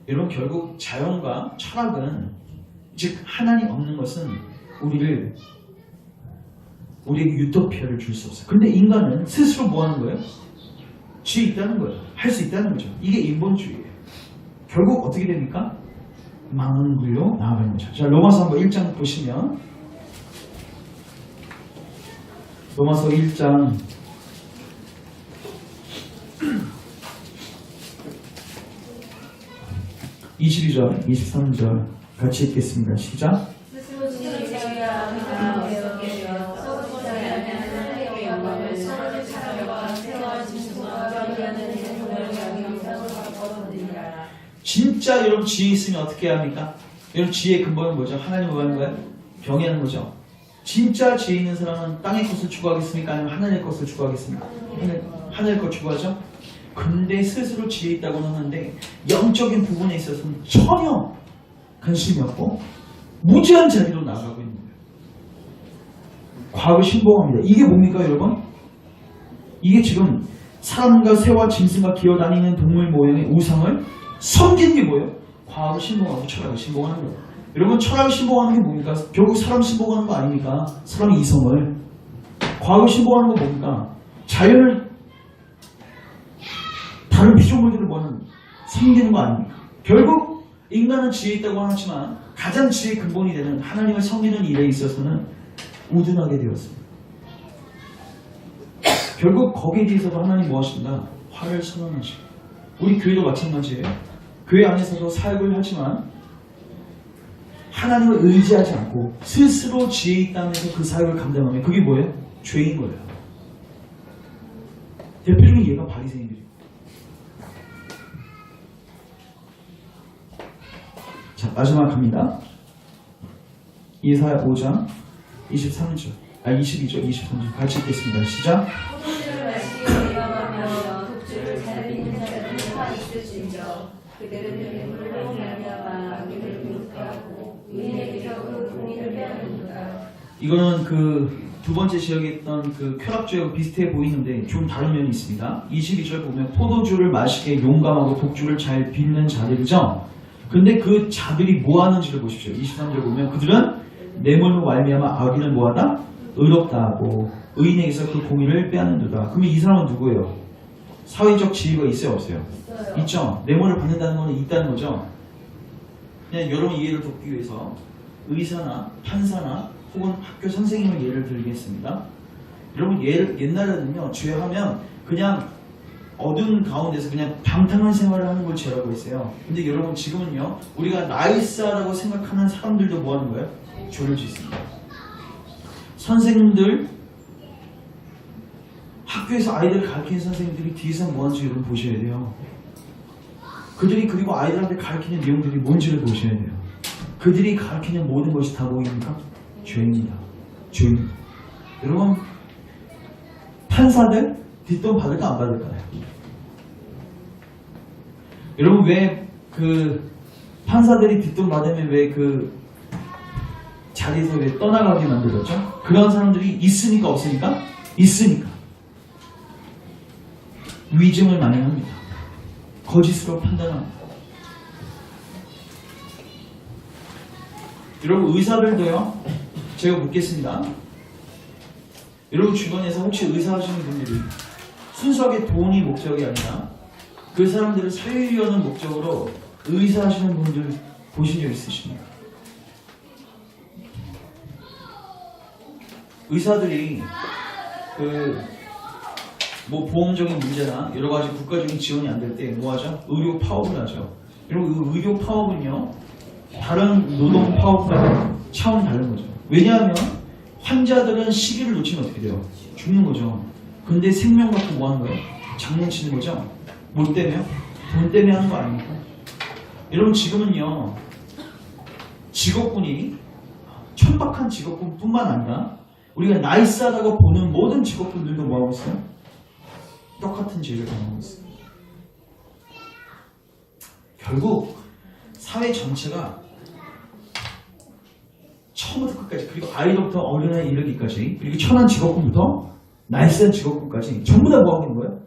여러분 결국 자연과 철학은 즉 하나님 없는 것은 우리에게 유토피아를 줄 수 없어요. 근데 인간은 스스로 뭐 하는 거예요? 지혜 있다는 거예요. 할 수 있다는 거죠. 이게 인본주의예요. 결국 어떻게 됩니까? 망하는 길로 나아가는 거죠. 자, 로마서 한번 1장 보시면 로마서 1장 22절, 23절 같이 읽겠습니다. 시작. 진짜 여러분 지혜 있으면 어떻게 해야 합니까? 여러분 지혜의 근본은 뭐죠? 하나님을 구하는 거예요? 병하는 거죠. 진짜 지혜 있는 사람은 땅의 것을 추구하겠습니까? 아니면 하늘의 것을 추구하겠습니까? 하늘의 것 추구하죠? 근데 스스로 지혜 있다고는 하는데 영적인 부분에 있어서는 전혀 관심이 없고 무지한 자리로 나가고 있는 거예요. 과학을 신봉합니다. 이게 뭡니까 여러분? 이게 지금 사람과 새와 짐승과 기어다니는 동물 모양의 우상을 섬기는 게 뭐예요? 과학을 신봉하고 철학을 신봉하는 거예요. 여러분 철학을 신봉하는 게 뭡니까? 결국 사람 신봉하는 거 아닙니까? 사람의 이성을. 과학을 신봉하는 거 뭡니까? 자연을 다른 피조물들을 뭐는 섬기는 거 아닙니까? 결국 인간은 지혜 있다고 하지만 가장 지혜의 근본이 되는 하나님을 섬기는 일에 있어서는 우둔하게 되었습니다. 결국 거기에 대해서도 하나님 무엇인가? 화를 선언하시고 우리 교회도 마찬가지예요. 교회 안에서도 사역을 하지만 하나님을 의지하지 않고 스스로 지혜 있다면서 그 사역을 감당하면 그게 뭐예요? 죄인 거예요. 대표적인 예가 바리새인들이에요. 자, 마지막 갑니다. 이사야 5장 23절, 22절, 23절 같이 읽겠습니다. 시작. 포도주를 마시기에 위험하며 독주를 잘 빚는 자들은 화 있을진저 그들은 뇌물로 말미암아 악인을 미혹하고 의인에게서 그 공의를 빼앗는다. 이거는 그 두 번째 지역에 있던 그 쾌락죄와 비슷해 보이는데 좀 다른 면이 있습니다. 22절 보면 포도주를 마시기에 용감하고 독주를 잘 빚는 자들이죠. 근데 그 자들이 뭐 하는지를 보십시오. 23절 보면 그들은 뇌물로 말미암아 악인을 뭐하다? 의롭다 하고 의인에게서 그 공의를 빼앗는도다. 그러면 이 사람은 누구예요? 사회적 지위가 있어요 없어요? 있죠. 뇌물을 받는다는 거는 있다는 거죠. 그냥 여러분 이해를 돕기 위해서 의사나 판사나 혹은 학교 선생님을 예를 들겠습니다. 여러분 옛날에는요 죄하면 그냥 어두운 가운데서 그냥 방탕한 생활을 하는 걸 죄라고 했어요. 근데 여러분 지금은요 우리가 나이스하다고 생각하는 사람들도 뭐 하는 거예요? 죄를 짓습니다. 선생님들 학교에서 아이들을 가르치는 선생님들이 뒤에서 뭐 하는지 여러분 보셔야 돼요. 그들이 그리고 아이들한테 가르치는 내용들이 뭔지를 보셔야 돼요. 그들이 가르치는 모든 것이 다 뭐입니까? 죄입니다. 죄입니다. 여러분 판사들 뒷돈 받을까 안 받을까요? 여러분 왜 그 판사들이 뒷돈 받으면 왜 그 자리에서 왜 떠나가게 만들었죠? 그런 사람들이 있으니까 없으니까? 있으니까. 위증을 많이 합니다. 거짓으로 판단합니다. 여러분 의사들도요. 제가 묻겠습니다. 여러분 주변에서 혹시 의사 하시는 분들이 순수하게 돈이 목적이 아니라 그 사람들을 살리려는 목적으로 의사 하시는 분들 보신 적 있으십니까? 의사들이 뭐 보험적인 문제나 여러 가지 국가적인 지원이 안 될 때 뭐 하죠? 의료 파업을 하죠. 여러분 의료 파업은요 다른 노동 파업과는 차원이 다른 거죠. 왜냐하면 환자들은 시기를 놓치면 어떻게 돼요? 죽는 거죠. 근데 생명 갖고 뭐 하는 거예요? 장난치는 거죠. 뭘 때문에요? 돈 때문에 하는 거 아닙니까? 여러분 지금은요 직업군이 천박한 직업군뿐만 아니라 우리가 나이스하다고 보는 모든 직업군들도 뭐하고 있어요? 똑같은 죄를 당하고 있습니다. 결국 사회 전체가 처음부터 끝까지 그리고 아이로부터 어린아이 이르기까지 그리고 천한 직업군부터 나이스한 직업군까지 전부 다 뭐하고 있는 거예요?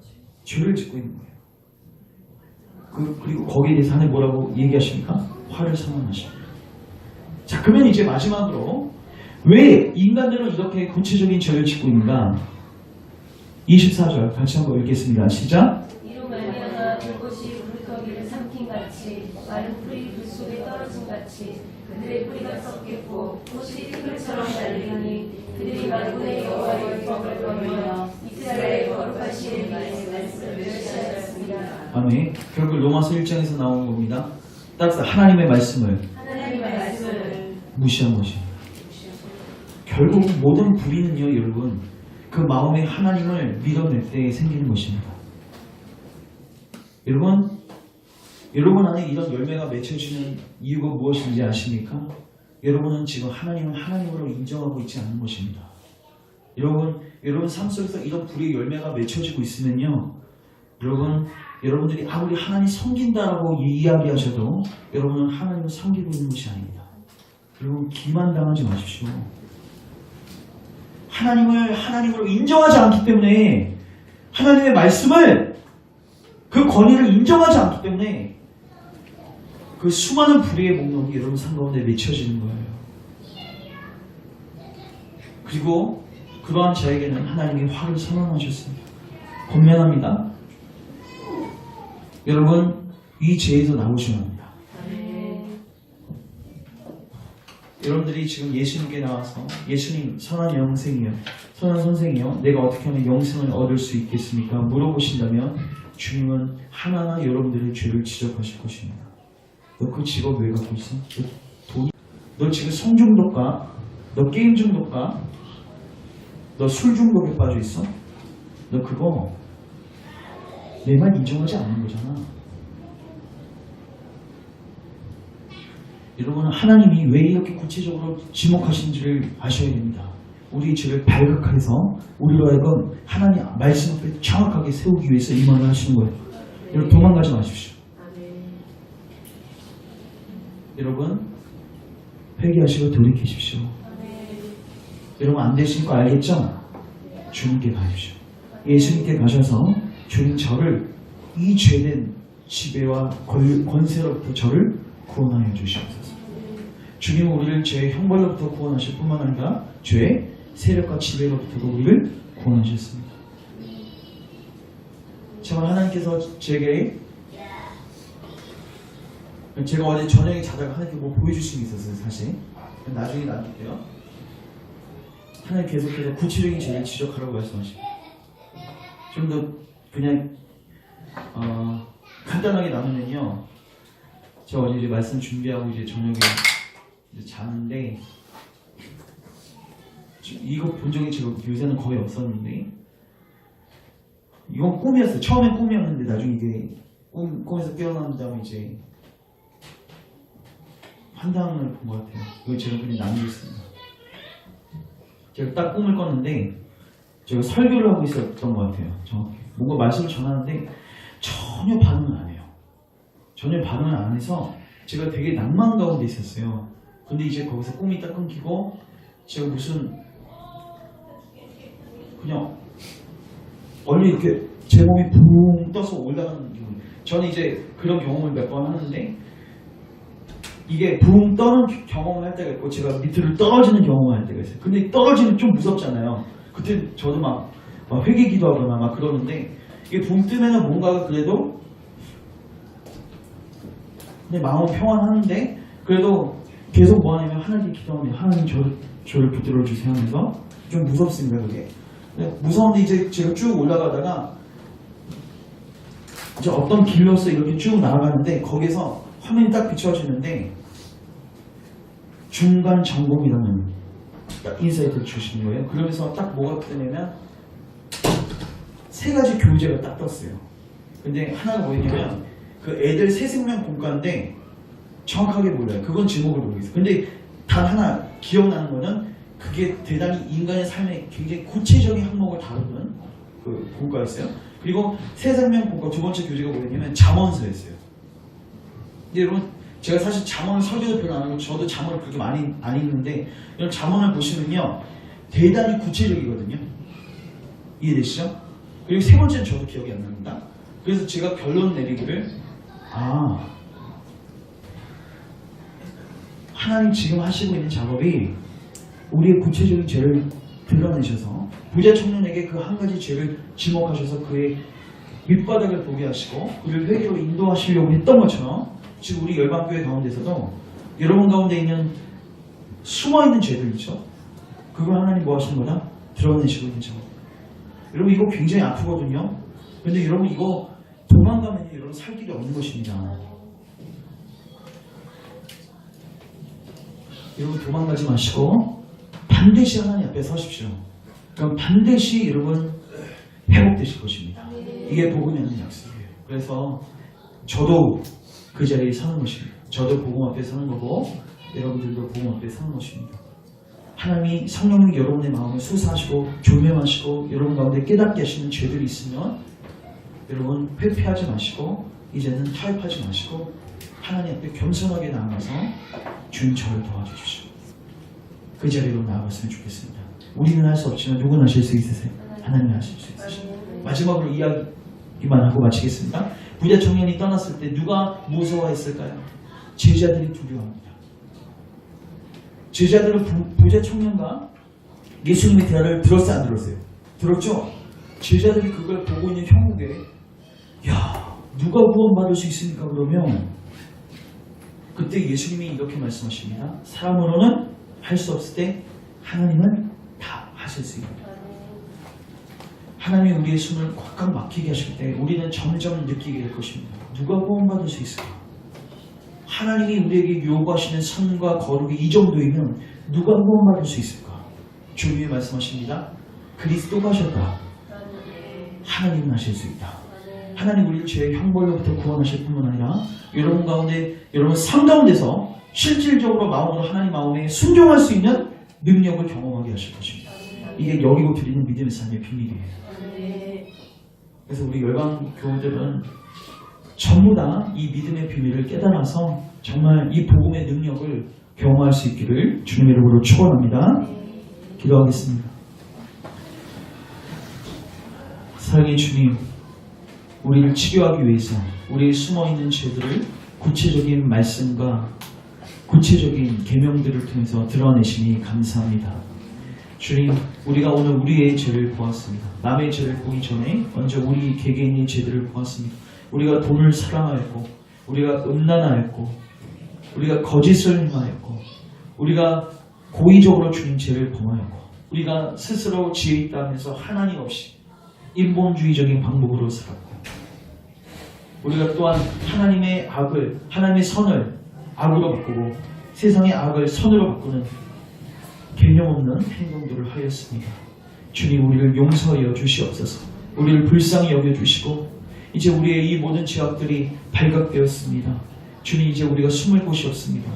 죄를 짓고 있는 거예요. 그리고 거기에 대해서 하나님 뭐라고 얘기하십니까? 화를 선언하십니다. 자 그러면 이제 마지막으로 왜 인간들은 이렇게 구체적인 죄를 짓고 있는가? 24절 같이 한번 읽겠습니다. 시작. 이로 말미암아 불꽃이 우루터기를 삼킨같이 마른 풀이 물 속에 떨어진같이 그들의 뿌리가 썩겠고 꽃이 흙을처럼 날리니 그들이 만군의 여호와의 율법을 범하며 이스라엘의 거룩하신 말씀을 멸시하였습니다. 아멘. 결국 로마서 1장에서 나온 겁니다. 따라서 하나님의 말씀을 무시한 것입니다. 결국 모든 불의는요 여러분 그 마음에 하나님을 밀어낼 때 생기는 것입니다. 여러분 안에 이런 열매가 맺혀지는 이유가 무엇인지 아십니까? 여러분은 지금 하나님을 하나님으로 인정하고 있지 않은 것입니다. 여러분 삶 속에서 이런 불의 열매가 맺혀지고 있으면요 여러분들이 아무리 하나님 섬긴다라고 이야기하셔도 여러분은 하나님을 섬기고 있는 것이 아닙니다. 여러분 기만당하지 마십시오. 하나님을 하나님으로 인정하지 않기 때문에 하나님의 말씀을 그 권위를 인정하지 않기 때문에 그 수많은 불의의 목록이 여러분 삶 가운데 맺혀지는 거예요. 그리고 그러한 자에게는 하나님이 화를 선언하셨습니다. 권면합니다. 여러분 이 죄에서 나오셔야 합니다. 여러분들이 지금 예수님께 나와서 예수님 선한 영생이요 선한 선생이요 내가 어떻게 하면 영생을 얻을 수 있겠습니까? 물어보신다면 주님은 하나하나 여러분들의 죄를 지적하실 것입니다. 너 그 직업 왜 갖고 있어? 너 지금 성 중독과 너 게임 중독과 너 술 중독에 빠져 있어? 너 그거 내 말 인정하지 않는 거잖아. 여러분 하나님이 왜 이렇게 구체적으로 지목하신지를 아셔야 됩니다. 우리의 죄를 발각해서 우리로 하여금 하나님 말씀 앞에 정확하게 세우기 위해서 임원을 하시는 거예요. 여러분 도망가지 마십시오. 여러분 회개하시고 돌이키십시오. 여러분 안 되신 거 알겠죠? 주님께 가십시오. 예수님께 가셔서 주님 저를 이 죄된 지배와 권세로부터 저를 구원하여 주시옵소서. 주님은 우리를 죄의 형벌로부터 구원하실 뿐만 아니라 죄의 세력과 지배로부터도 우리를 구원하셨습니다. 정말 하나님께서 제가 어제 저녁에 자다가 하나님께 뭐 보여주신 게 있었어요. 사실 나중에 남길게요. 하나님 계속해서 구체적인 죄를 지적하라고 말씀하십니다. 좀 더 그냥 간단하게 나누면요. 저 어제 이제 말씀 준비하고 이제 저녁에 이제 자는데 이거 본 적이 지금 요새는 거의 없었는데 이건 꿈이었어요. 처음엔 꿈이었는데 나중에 이게 꿈에서 깨어난 다음에 이제 환상을 본 것 같아요. 이거 제가 그냥 남기겠습니다. 제가 딱 꿈을 꿨는데 제가 설교를 하고 있었던 것 같아요. 정확히 뭔가 말씀을 전하는데 전혀 반응을 안 해요. 전혀 반응을 안 해서 제가 되게 낭만 가운데 있었어요. 근데 이제 거기서 꿈이 딱 끊기고 제가 무슨 그냥 원래 이렇게 제 몸이 붕 떠서 올라가는 기분. 저는 이제 그런 경험을 몇 번 하는데 이게 붕 떠는 경험을 할 때가 있고 제가 밑으로 떨어지는 경험을 할 때가 있어요. 근데 떨어지면 좀 무섭잖아요. 그때 저도 막 회개기도 하거나 막 그러는데 이게 붕 뜨면은 뭔가가 그래도 근데 마음은 평안하는데 그래도 계속 뭐 하냐면 하나님께 기도하면 하나님 저를 붙들어 주세요 하면서 좀 무섭습니다. 그게 무서운데 이제 제가 쭉 올라가다가 이제 어떤 길로서 이렇게 쭉 나아가는데 거기서 화면이 딱 비춰지는데 중간 점검이라는 인사이트를 주시는 거예요. 그러면서 딱 뭐가 뜨냐면 세 가지 교재가 딱 떴어요. 근데 하나가 뭐였냐면 그 애들 새 생명 공과인데 정확하게 몰라요. 그건 제목을 모르겠어요. 근데 단 하나 기억나는 거는 그게 대단히 인간의 삶에 굉장히 구체적인 항목을 다루는 그 공과였어요. 그리고 새 생명 공과 두 번째 교재가 뭐였냐면 잠언서였어요. 근데 여러분 제가 사실 잠언을 설교도 별로 안 하고 저도 잠언을 그렇게 많이 안 읽는데 이런 잠언을 보시면요 대단히 구체적이거든요. 이해되시죠? 그리고 세 번째는 저도 기억이 안 납니다. 그래서 제가 결론 내리기를 하나님 지금 하시고 있는 작업이 우리의 구체적인 죄를 드러내셔서 부자 청년에게 그 한 가지 죄를 지목하셔서 그의 밑바닥을 보게 하시고 그를 회개로 인도하시려고 했던 것처럼 지금 우리 열방교회 가운데서도 여러분 가운데 있는 숨어있는 죄들 있죠? 그걸 하나님 뭐 하시는 거다? 드러내시고 있는 작업. 여러분 이거 굉장히 아프거든요. 근데 여러분 이거 도망가면 여러분 살 길이 없는 것입니다. 여러분 도망가지 마시고 반드시 하나님 앞에 서십시오. 그럼 반드시 여러분 회복되실 것입니다. 이게 복음이 아닌 약속이에요. 그래서 저도 그 자리에 서는 것입니다. 저도 복음 앞에 서는 거고 여러분들도 복음 앞에 서는 것입니다. 하나님이 성령이 여러분의 마음을 수사하시고 조명하시고 여러분 가운데 깨닫게 하시는 죄들이 있으면 여러분 회피하지 마시고 이제는 타협하지 마시고 하나님 앞에 겸손하게 나아가서 주님 저를 도와주십시오. 그 자리로 나아갔으면 좋겠습니다. 우리는 할 수 없지만 누구는 하실 수 있으세요? 하나님이 하실 수 있으십니다. 마지막으로 이야기만 하고 마치겠습니다. 부자 청년이 떠났을 때 누가 무서워했을까요? 제자들이 두려워합니다. 제자들은 부자 청년과 예수님의 대화를 들었어요, 안 들었어요? 들었죠? 제자들이 그걸 보고 있는 형국에 야, 누가 구원받을 수 있습니까? 그러면 그때 예수님이 이렇게 말씀하십니다. 사람으로는 할 수 없을 때 하나님은 다 하실 수 있습니다. 하나님이 우리의 숨을 꽉꽉 막히게 하실 때 우리는 점점 느끼게 될 것입니다. 누가 구원받을 수 있을까? 하나님이 우리에게 요구하시는 선과 거룩이 이 정도이면 누가 구원받을 수 있을까? 주님이 말씀하십니다. 그리스도가 하셨다. 하나님은 하실 수 있다. 하나님 우리를 죄의 형벌로부터 구원하실 뿐만 아니라 여러분 가운데, 여러분 삶 가운데서 실질적으로 마음으로 하나님 마음에 순종할 수 있는 능력을 경험하게 하실 것입니다. 이게 여기고 드리는 믿음의 삶의 비밀이에요. 그래서 우리 열방 교우들은 전부 다 이 믿음의 비밀을 깨달아서 정말 이 복음의 능력을 경험할 수 있기를 주님의 이름으로 축원합니다. 기도하겠습니다. 사랑의 주님, 우리를 치료하기 위해서 우리의 숨어있는 죄들을 구체적인 말씀과 구체적인 계명들을 통해서 드러내시니 감사합니다. 주님, 우리가 오늘 우리의 죄를 보았습니다. 남의 죄를 보기 전에 먼저 우리 개개인의 죄들을 보았습니다. 우리가 돈을 사랑하였고, 우리가 음란하였고, 우리가 거짓을 행하였고, 우리가 고의적으로 주님 죄를 범하였고, 우리가 스스로 지혜 있다 하면서 하나님 없이 인본주의적인 방법으로 살았고, 우리가 또한 하나님의 악을, 하나님의 선을 악으로 바꾸고 세상의 악을 선으로 바꾸는 개념 없는 행동들을 하였습니다. 주님, 우리를 용서하여 주시옵소서. 우리를 불쌍히 여겨주시고 이제 우리의 이 모든 죄악들이 발각되었습니다. 주님, 이제 우리가 숨을 곳이 없습니다.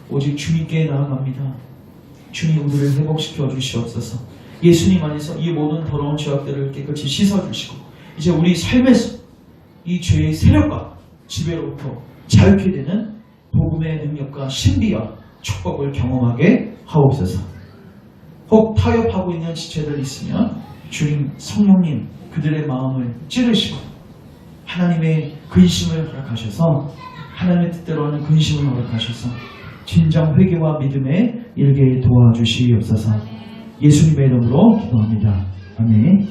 오직 주님께 나아갑니다. 주님, 우리를 회복시켜 주시옵소서. 예수님 안에서 이 모든 더러운 죄악들을 깨끗이 씻어주시고 이제 우리 삶에서 이 죄의 세력과 지배로부터 자유케 되는 복음의 능력과 신비와 축복을 경험하게 하옵소서. 혹 타협하고 있는 지체들 있으면 주님 성령님 그들의 마음을 찌르시고 하나님의 근심을 허락하셔서 하나님의 뜻대로 하는 근심을 허락하셔서 진정 회개와 믿음에 일게 도와주시옵소서. 예수님의 이름으로 기도합니다. 아멘.